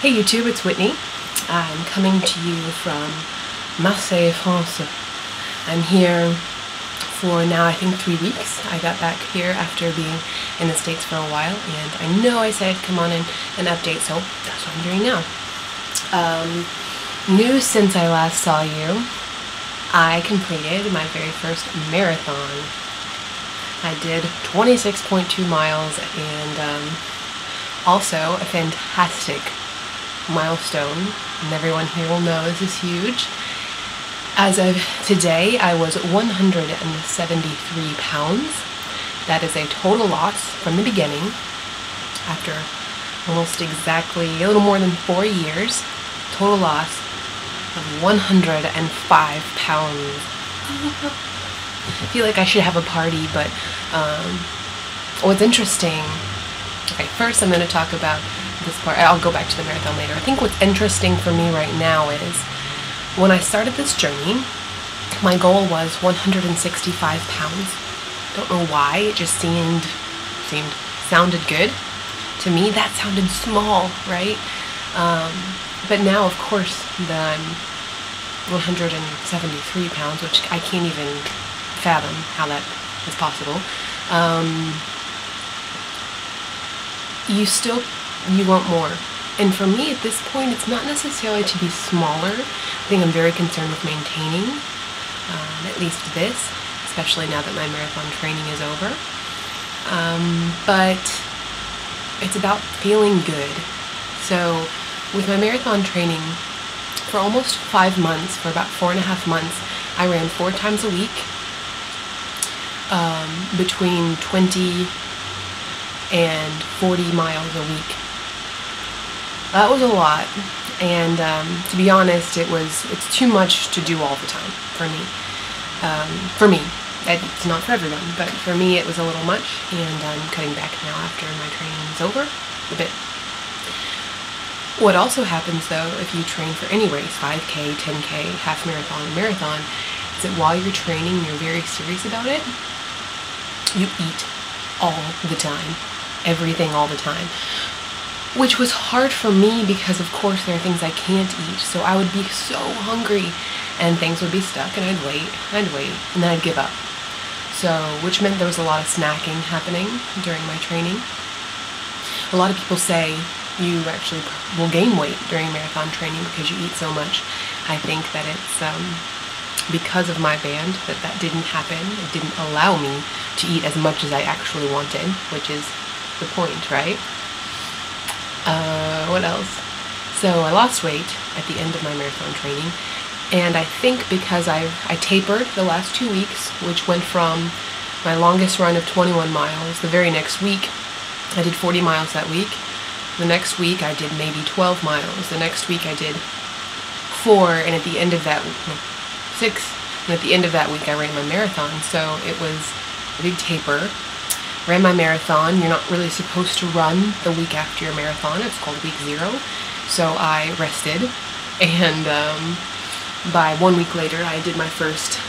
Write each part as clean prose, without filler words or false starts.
Hey YouTube, it's Whitney. I'm coming to you from Marseille, France. I'm here for now I think 3 weeks. I got back here after being in the States for a while, and I know I said I'd come on and update, so that's what I'm doing now. News since I last saw you, I completed my very first marathon. I did 26.2 miles and also a fantastic milestone, and everyone here will know this is huge. As of today, I was 173 pounds. That is a total loss from the beginning, after almost exactly a little more than 4 years. Total loss of 105 pounds. I feel like I should have a party, but what's interesting, okay, first I'm going to talk about this part. I'll go back to the marathon later. I think what's interesting for me right now is when I started this journey, my goal was 165 pounds. Don't know why, it just sounded good. To me, that sounded small, right? But now, of course, that I'm 173 pounds, which I can't even fathom how that is possible. You want more. And for me, at this point, it's not necessarily to be smaller. I think I'm very concerned with maintaining, at least this, especially now that my marathon training is over. But it's about feeling good. So with my marathon training, for almost 5 months, for about 4.5 months, I ran 4 times a week, between 20 and 40 miles a week. That was a lot, and to be honest, it's too much to do all the time for me. It's not for everyone, but for me it was a little much, and I'm cutting back now after my training is over a bit. What also happens though, if you train for any race, 5K, 10K, half marathon, marathon, is that while you're training, you're very serious about it, you eat all the time. Everything all the time. Which was hard for me because of course there are things I can't eat, so I would be so hungry and things would be stuck and I'd wait, and then I'd give up. So, which meant there was a lot of snacking happening during my training. A lot of people say you actually will gain weight during marathon training because you eat so much. I think that it's because of my band that didn't happen. It didn't allow me to eat as much as I actually wanted, which is the point, right? What else? So I lost weight at the end of my marathon training, and I think because I tapered the last 2 weeks, which went from my longest run of 21 miles. The very next week, I did 40 miles that week. The next week, I did maybe 12 miles. The next week, I did 4, and at the end of that, 6, and at the end of that week, I ran my marathon. So it was a big taper. Ran my marathon. You're not really supposed to run the week after your marathon. It's called week 0. So I rested, and by 1 week later, I did my first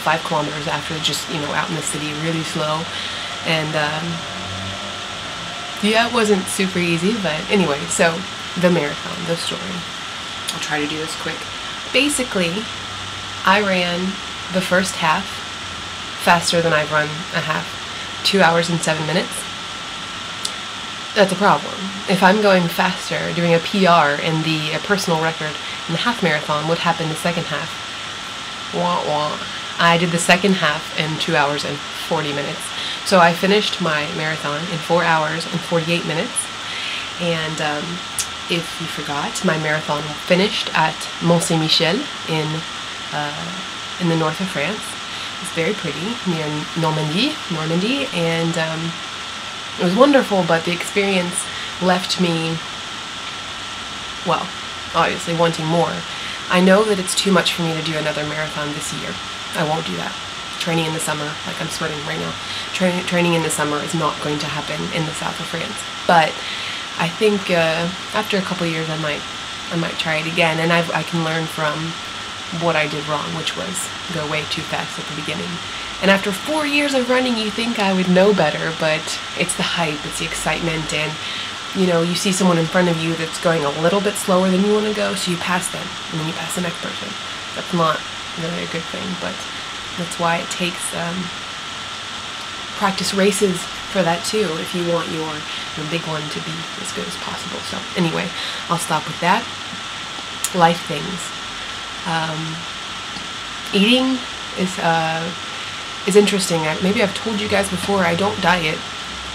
5 kilometers after just, out in the city, really slow. And yeah, it wasn't super easy, but anyway, so the marathon, the story. I'll try to do this quick. Basically, I ran the first half faster than I've run a half. 2 hours and 7 minutes. That's a problem. If I'm going faster, doing a PR in a personal record in the half marathon, what happened the second half? Wah wah. I did the second half in 2 hours and 40 minutes. So I finished my marathon in 4 hours and 48 minutes. And if you forgot, my marathon finished at Mont Saint-Michel in the north of France. It's very pretty, near Normandy, and it was wonderful, but the experience left me, well, obviously wanting more. I know that it's too much for me to do another marathon this year. I won't do that. Training in the summer, like I'm sweating right now, training in the summer is not going to happen in the south of France. But I think after a couple of years I might try it again, and I can learn from what I did wrong, which was go way too fast at the beginning. And after 4 years of running, you think I would know better, but it's the hype, it's the excitement, and you know, you see someone in front of you that's going a little bit slower than you want to go, so you pass them, and then you pass the next person. That's not really a good thing, but that's why it takes practice races for that too, if you want your big one to be as good as possible. So anyway, I'll stop with that. Life things. Eating is interesting. Maybe I've told you guys before, I don't diet.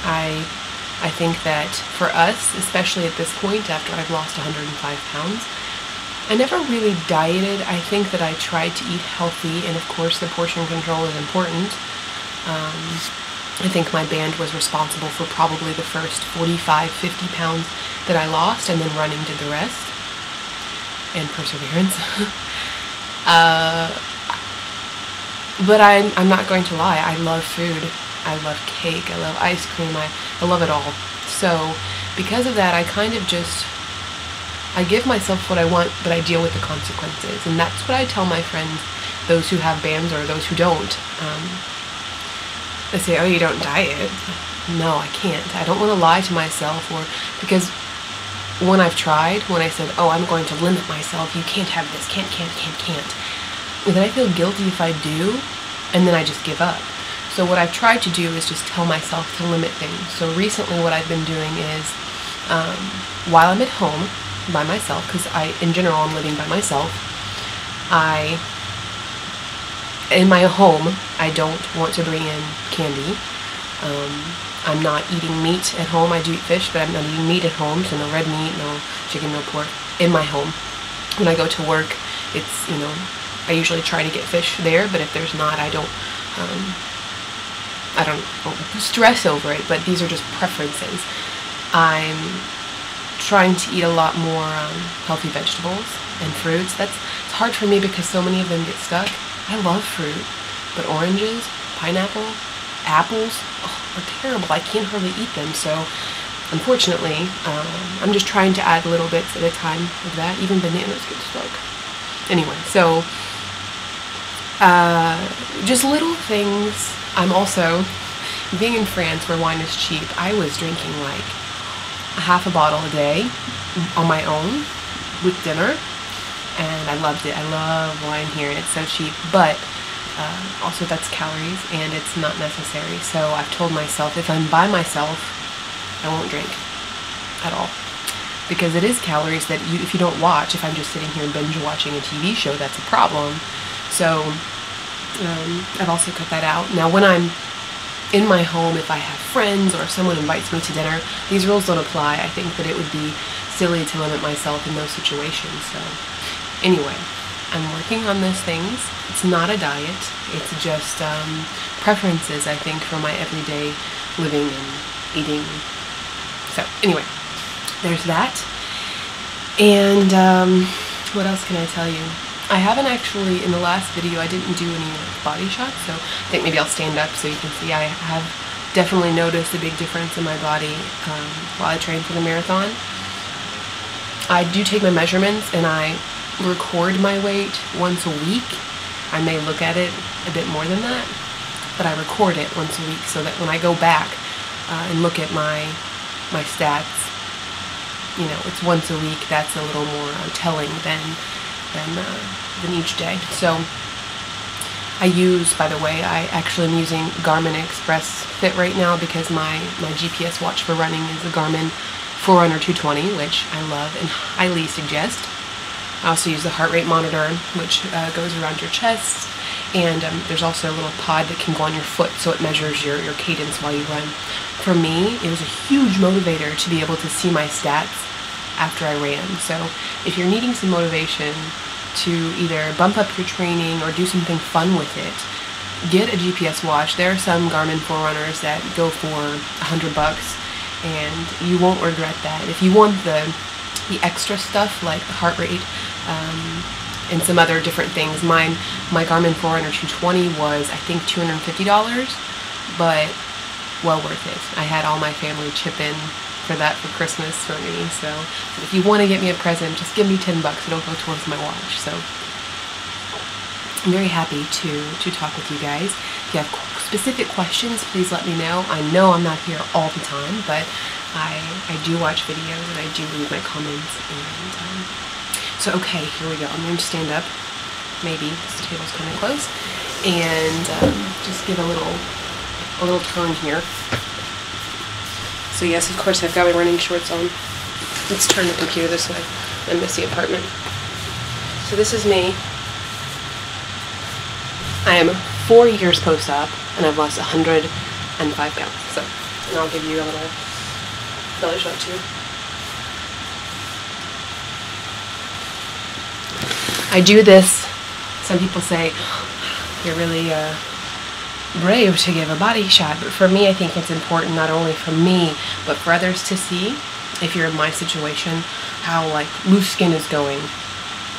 I think that for us, especially at this point after I've lost 105 pounds, I never really dieted. I think that I tried to eat healthy, and of course the portion control is important. I think my band was responsible for probably the first 45, 50 pounds that I lost, and then running did the rest. And perseverance. But I'm not going to lie, I love food. I love cake, I love ice cream, I love it all. So because of that, I kind of just, I give myself what I want, but I deal with the consequences. And that's what I tell my friends, those who have bands or those who don't. They say, oh, you don't diet? No, I can't. I don't want to lie to myself, or because when I've tried, when I said, oh, I'm going to limit myself, you can't have this, can't. And then I feel guilty if I do, and then I just give up. So what I've tried to do is just tell myself to limit things. So recently what I've been doing is, while I'm at home by myself, because in general I'm living by myself, in my home, I don't want to bring in candy. I'm not eating meat at home. I do eat fish, but I'm not eating meat at home, so no red meat, no chicken, no pork in my home. When I go to work, it's, you know, I usually try to get fish there, but if there's not, I don't stress over it, but these are just preferences. I'm trying to eat a lot more healthy vegetables and fruits. It's hard for me because so many of them get stuck. I love fruit, but oranges, pineapple, apples are terrible. I can't hardly eat them, so unfortunately, I'm just trying to add little bits at a time of that. Even bananas get stuck. Anyway, so just little things. I'm also, being in France where wine is cheap, I was drinking like half a bottle a day on my own with dinner, and I loved it. I love wine here, and it's so cheap, but also that's calories, and it's not necessary. So I've told myself if I'm by myself, I won't drink at all, because it is calories that if you don't watch, if I'm just sitting here binge watching a TV show, that's a problem. So I've also cut that out. Now when I'm in my home, if I have friends or if someone invites me to dinner, these rules don't apply. I think that it would be silly to limit myself in those situations. So anyway, I'm working on those things. It's not a diet. It's just preferences, I think, for my everyday living and eating. So anyway, there's that. And what else can I tell you? I haven't actually, in the last video, I didn't do any body shots, so I think maybe I'll stand up so you can see. I have definitely noticed a big difference in my body while I train for the marathon. I do take my measurements, and I record my weight once a week. I may look at it a bit more than that, but I record it once a week so that when I go back and look at my stats, you know, it's once a week. That's a little more telling than each day. So I use, by the way, I actually am using Garmin Express Fit right now because my GPS watch for running is a Garmin Forerunner 220, which I love and highly suggest. I also use the heart rate monitor, which goes around your chest, and there's also a little pod that can go on your foot, so it measures your cadence while you run. For me, it was a huge motivator to be able to see my stats after I ran. So if you're needing some motivation to either bump up your training or do something fun with it, get a GPS watch. There are some Garmin Forerunners that go for $100, and you won't regret that. If you want the extra stuff like the heart rate and some other different things, my Garmin Forerunner 220 was, I think, $250, but well worth it. I had all my family chip in for that for Christmas for me, so if you want to get me a present, just give me $10. It'll go towards my watch. So I'm very happy to talk with you guys. If you have specific questions, please let me know. I know I'm not here all the time, but I do watch videos and I do read my comments. And so okay, here we go. I'm going to stand up. Maybe this table's kind of close, and just give a little turn here. So yes, of course, I've got my running shorts on. Let's turn the computer this way and miss the apartment. So this is me. I am 4 years post-op, and I've lost 105 pounds. So, and I'll give you a little belly shot too. I do this. Some people say you're really brave to give a body shot, but for me, I think it's important not only for me, but for others to see, if you're in my situation, how like loose skin is going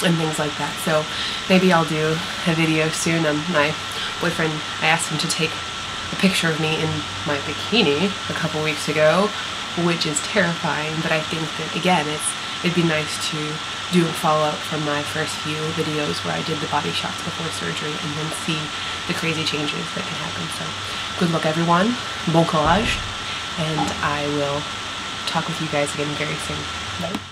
and things like that. So maybe I'll do a video soon. My boyfriend, I asked him to take a picture of me in my bikini a couple weeks ago, which is terrifying, but I think that again it'd be nice to do a follow-up from my first few videos where I did the body shots before surgery and then see the crazy changes that can happen. So good luck everyone, bon courage, and I will talk with you guys again very soon. Bye.